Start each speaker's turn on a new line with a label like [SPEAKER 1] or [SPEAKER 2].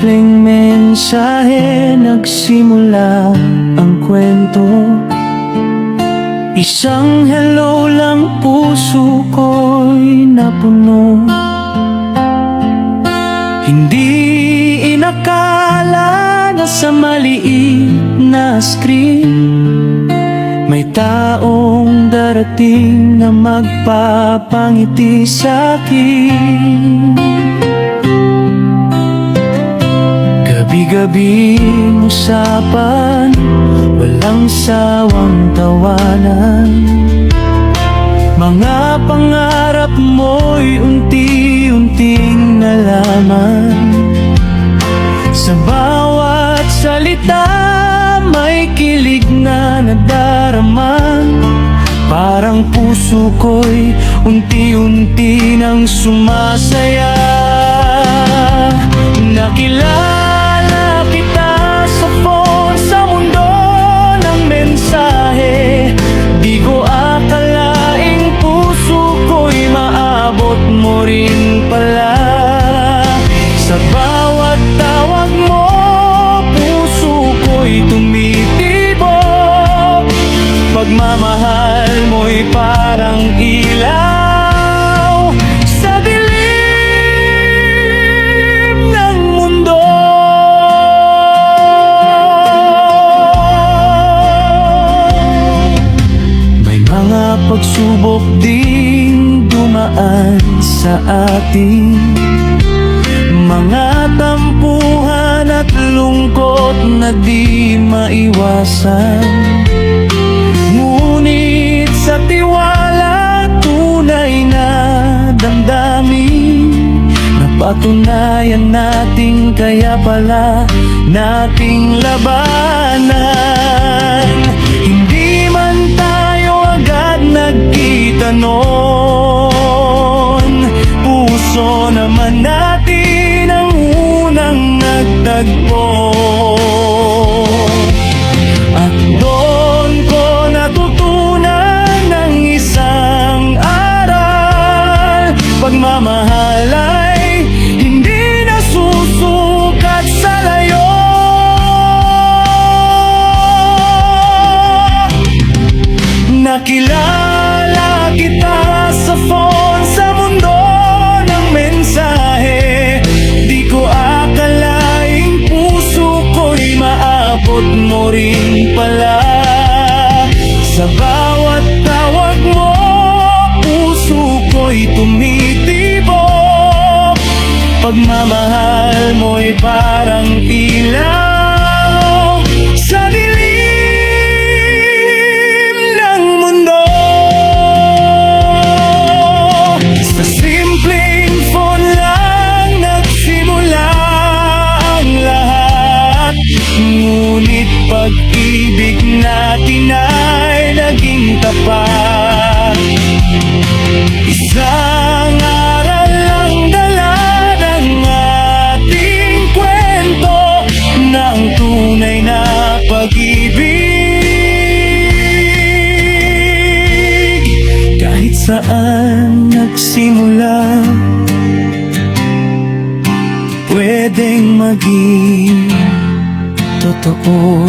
[SPEAKER 1] simpleng mensahe nagsimula ang kwento. Isang hello lang, puso ko'y napuno. Hindi inakala na sa maliit na screen may taong darating na magpapangiti sa'kin. Gabi-gabing usapan, walang sawang tawanan. Mga pangarap mo'y unti-unting nalaman. Sa bawat salita may kilig na nadarama. Parang puso ko'y unti-unti nang sumasaya. Nakilala kita sa phone, sa mundo ng mensahe. Di ko akalaing puso ko'y maabot mo rin pala. Sa bawat tawag mo, puso ko'y tumitibok. Pagmamahal mo'y parang ilaw sa dilim ng mundo. May mga pagsubok ding dumaan sa atin, mga tampuhan at lungkot na di maiwasan. Ngunit sa tiwala, tunay na damdamin, napatunayan natin, kaya pala nating labanan. Hindi man tayo agad nagkita noon, puso naman natin ang unang nagtagpo. At doon ko natutunan ng isang aral: pagmamahal ay hindi nasusukat sa layo. Nakilala kita sa phone, sa mundo ng mensahe. Di ko akalaing puso ko'y maabot mo rin pala. Sa bawat tawag mo, puso ko'y tumitibok. Pagmamahal mo'y parang ilaw sa dilim ng mundo. Sa simpleng phone lang nagsimula ang lahat. Ngunit pag-ibig natin ay naging tapat. Isang aral ang dala ng ating kwento, ng tunay na pag-ibig. Kahit saan nagsimula, pwedeng maging totoo.